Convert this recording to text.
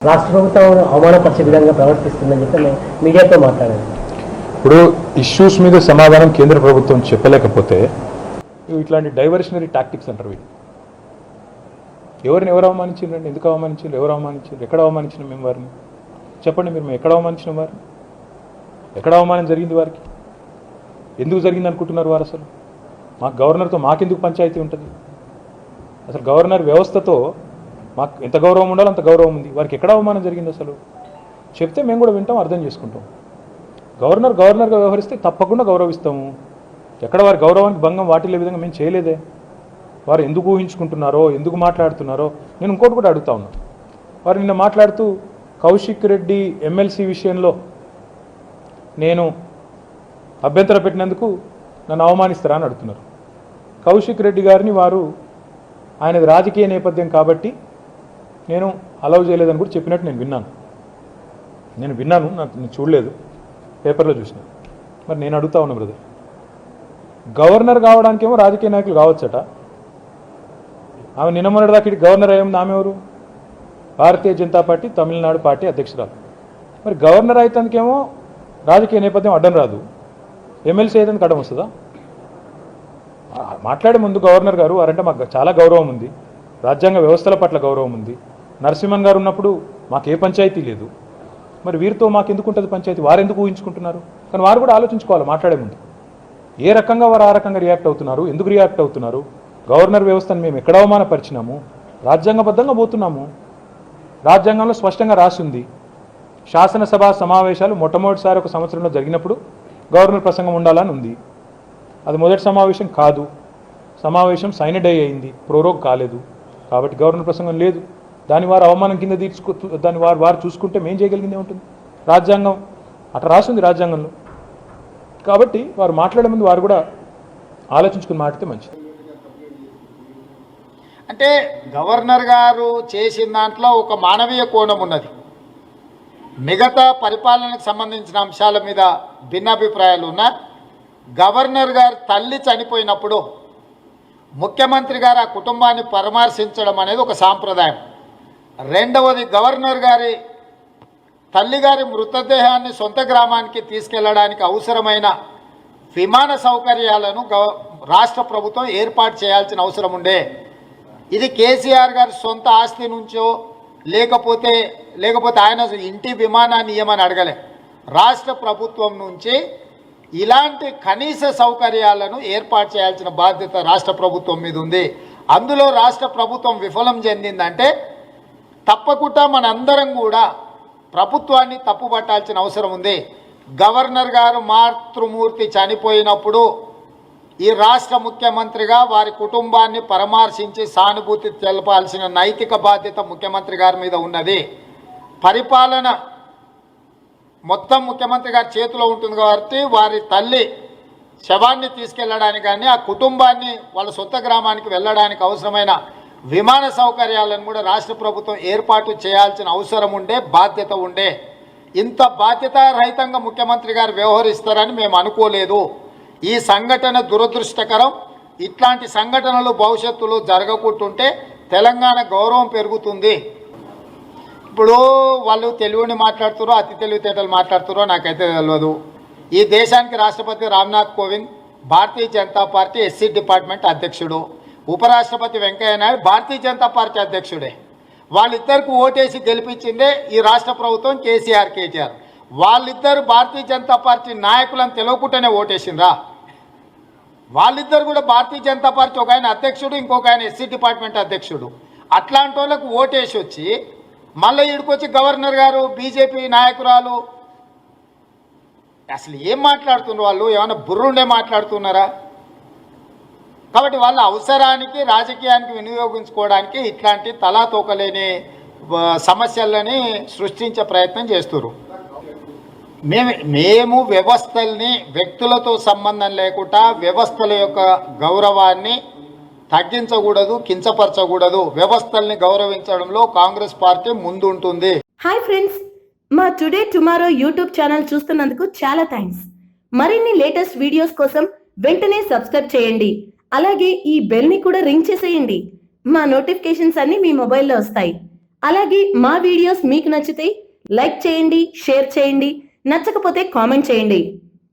రాష్ట్ర ప్రభుత్వం అవమానపరిచే విధంగా ప్రవర్తిస్తుందని చెప్పి మీడియాతో మాట్లాడారు. ఇప్పుడు ఇష్యూస్ మీద సమాధానం కేంద్ర ప్రభుత్వం చెప్పలేకపోతే ఇట్లాంటి డైవర్షనరీ టాక్టిక్స్ అంటారు వీళ్ళు. ఎవరు అవమానించారండి? ఎందుకు అవమానించారు? ఎవరు అవమానించారు? ఎక్కడ అవమానించిన మేము వారిని చెప్పండి. మీరు ఎక్కడ అవమానించిన వారిని? ఎక్కడ అవమానం జరిగింది వారికి? ఎందుకు జరిగింది అనుకుంటున్నారు వారు? అసలు మాకు గవర్నర్తో మాకెందుకు పంచాయతీ ఉంటుంది? అసలు గవర్నర్ వ్యవస్థతో మాకు ఎంత గౌరవం ఉండాలో అంత గౌరవం ఉంది. వారికి ఎక్కడ అవమానం జరిగింది అసలు చెప్తే మేము కూడా వింటాం, అర్థం చేసుకుంటాం. గవర్నర్గా వ్యవహరిస్తే తప్పకుండా గౌరవిస్తాము. ఎక్కడ వారి గౌరవానికి భంగం వాటిల్లే విధంగా మేము చేయలేదే. వారు ఎందుకు ఊహించుకుంటున్నారో, ఎందుకు మాట్లాడుతున్నారో నేను ఇంకోటి కూడా అడుగుతా ఉన్నాను. వారు నిన్న మాట్లాడుతూ కౌశిక్ రెడ్డి ఎమ్మెల్సీ విషయంలో నేను అభ్యంతర పెట్టినందుకు నన్ను అవమానిస్తారా అని అడుగుతున్నారు. కౌశిక్ రెడ్డి గారిని వారు ఆయనది రాజకీయ నేపథ్యం కాబట్టి నేను అలౌ చేయలేదని కూడా చెప్పినట్టు నేను విన్నాను. నాకు చూడలేదు, పేపర్లో చూసిన. మరి నేను అడుగుతా ఉన్నా బ్రదర్, గవర్నర్ కావడానికేమో రాజకీయ నాయకులు కావచ్చట. ఆమె నిన్న మొన్నటిదాకా గవర్నర్ అయ్యింది. ఆమె ఎవరు? భారతీయ జనతా పార్టీ తమిళనాడు పార్టీ అధ్యక్షురాలు. మరి గవర్నర్ అయితేందుకేమో రాజకీయ నేపథ్యం అడ్డం రాదు, ఎమ్మెల్సీ అయితే అడ్డం వస్తుందా? మాట్లాడే ముందు గవర్నర్ గారు వారంటే మాకు చాలా గౌరవం ఉంది, రాజ్యాంగ వ్యవస్థల పట్ల గౌరవం ఉంది. నరసింహన్ గారు ఉన్నప్పుడు మాకు ఏ పంచాయతీ లేదు. మరి వీరితో మాకు ఎందుకు ఉంటుంది పంచాయతీ? వారు ఎందుకు ఊహించుకుంటున్నారు? కానీ వారు కూడా ఆలోచించుకోవాలి మాట్లాడే ముందు. ఏ రకంగా వారు ఆ రకంగా రియాక్ట్ అవుతున్నారు, ఎందుకు రియాక్ట్ అవుతున్నారు? గవర్నర్ వ్యవస్థను మేము ఎక్కడ అవమానపరిచినాము? రాజ్యాంగబద్ధంగా పోతున్నాము. రాజ్యాంగంలో స్పష్టంగా రాసి ఉంది, శాసనసభ సమావేశాలు మొట్టమొదటిసారి ఒక సంవత్సరంలో జరిగినప్పుడు గవర్నర్ ప్రసంగం ఉండాలని ఉంది. అది మొదటి సమావేశం కాదు, సమావేశం సైనడై అయింది, ప్రోరోగ్ కాలేదు. కాబట్టి గవర్నర్ ప్రసంగం లేదు. దాని వారు అవమానం కింద దాన్ని వారు చూసుకుంటే మేం చేయగలిగిందే ఉంటుంది. రాజ్యాంగం అట్లా రాసింది రాజ్యాంగంలో. కాబట్టి వారు మాట్లాడే ముందు వారు కూడా ఆలోచించుకుని మాట్లాడితే మంచిది. అంటే గవర్నర్ గారు చేసిన దాంట్లో ఒక మానవీయ కోణం ఉన్నది. మిగతా పరిపాలనకు సంబంధించిన అంశాల మీద భిన్నాభిప్రాయాలు ఉన్నా, గవర్నర్ గారు తల్లి చనిపోయినప్పుడు ముఖ్యమంత్రి గారు ఆ కుటుంబాన్ని పరామర్శించడం అనేది ఒక సాంప్రదాయం. రెండవది, గవర్నర్ గారి తల్లిగారి మృతదేహాన్ని సొంత గ్రామానికి తీసుకెళ్లడానికి అవసరమైన విమాన సౌకర్యాలను రాష్ట్ర ప్రభుత్వం ఏర్పాటు చేయాల్సిన అవసరం ఉండే. ఇది కేసీఆర్ గారి సొంత ఆస్తి నుంచో లేకపోతే ఆయన ఇంటి విమానాన్ని ఇవ్వమని అడగలే. రాష్ట్ర ప్రభుత్వం నుంచి ఇలాంటి కనీస సౌకర్యాలను ఏర్పాటు చేయాల్సిన బాధ్యత రాష్ట్ర ప్రభుత్వం మీద ఉంది. అందులో రాష్ట్ర ప్రభుత్వం విఫలం చెందిందంటే తప్పకుండా మనందరం కూడా ప్రభుత్వాన్ని తప్పుపట్టాల్సిన అవసరం ఉంది. గవర్నర్ గారు మాతృమూర్తి చనిపోయినప్పుడు ఈ రాష్ట్ర ముఖ్యమంత్రిగా వారి కుటుంబాన్ని పరామర్శించి సానుభూతి తెలపాల్సిన నైతిక బాధ్యత ముఖ్యమంత్రి గారి మీద ఉన్నది. పరిపాలన మొత్తం ముఖ్యమంత్రి గారి చేతిలో ఉంటుంది కాబట్టి వారి తల్లి శవాన్ని తీసుకెళ్లడానికి కానీ ఆ కుటుంబాన్ని వాళ్ళ సొంత గ్రామానికి వెళ్ళడానికి అవసరమైన విమాన సౌకర్యాలను కూడా రాష్ట్ర ప్రభుత్వం ఏర్పాటు చేయాల్సిన అవసరం ఉండే, బాధ్యత ఉండే. ఇంత బాధ్యతారహితంగా ముఖ్యమంత్రి గారు వ్యవహరిస్తారని మేము అనుకోలేదు. ఈ సంఘటన దురదృష్టకరం. ఇట్లాంటి సంఘటనలు భవిష్యత్తులో జరగకుంటుంటే తెలంగాణ గౌరవం పెరుగుతుంది. ఇప్పుడు వాళ్ళు తెలుగుని మాట్లాడుతారో అతి తెలివితేటలు మాట్లాడుతారో నాకైతే తెలియదు. ఈ దేశానికి రాష్ట్రపతి Ramnath Kovind Bharatiya Janata party SC department అధ్యక్షుడు, ఉపరాష్ట్రపతి వెంకయ్య నాయుడు భారతీయ జనతా పార్టీ అధ్యక్షుడే. వాళ్ళిద్దరికి ఓటేసి గెలిపించిందే ఈ రాష్ట్ర ప్రభుత్వం కేసీఆర్ కేటీఆర్. వాళ్ళిద్దరు భారతీయ జనతా పార్టీ నాయకులను తెలియకుండానే ఓటేసిండ్రా. వాళ్ళిద్దరు కూడా భారతీయ జనతా పార్టీ, ఒక ఆయన అధ్యక్షుడు, ఇంకొక ఆయన ఎస్సీ డిపార్ట్మెంట్ అధ్యక్షుడు. అట్లాంటి వాళ్ళకు ఓటేసి వచ్చి మళ్ళీ ఈడికొచ్చి గవర్నర్ గారు బీజేపీ నాయకురాలు అసలు ఏం మాట్లాడుతున్నారు? వాళ్ళు ఏమైనా బుర్రుండే మాట్లాడుతున్నారా? కాబట్టి వాళ్ళ అవసరానికి రాజకీయానికి వినియోగించుకోవడానికి ఇట్లాంటి తలాతోకలేని సమస్యలని సృష్టించే ప్రయత్నం చేస్తున్నారు. మేము వ్యవస్థల్ని వ్యక్తులతో సంబంధం లేకుండా వ్యవస్థల యొక్క గౌరవాన్ని తగ్గించకూడదు, కించపరచకూడదు. వ్యవస్థల్ని గౌరవించడంలో కాంగ్రెస్ పార్టీ ముందుంటుంది. హాయ్ ఫ్రెండ్స్, మా టుడే టుమారో యూట్యూబ్ ఛానల్ చూస్తున్నందుకు చాలా థ్యాంక్స్. మరిన్ని లేటెస్ట్ వీడియోస్ కోసం వెంటనే సబ్స్క్రైబ్ చేయండి. అలాగే ఈ బెల్ ని కూడా రింగ్ చేసేయండి. మా నోటిఫికేషన్స్ అన్ని మీ మొబైల్లో వస్తాయి. అలాగే మా వీడియోస్ మీకు నచ్చితే లైక్ చేయండి, షేర్ చేయండి, నచ్చకపోతే కామెంట్ చేయండి.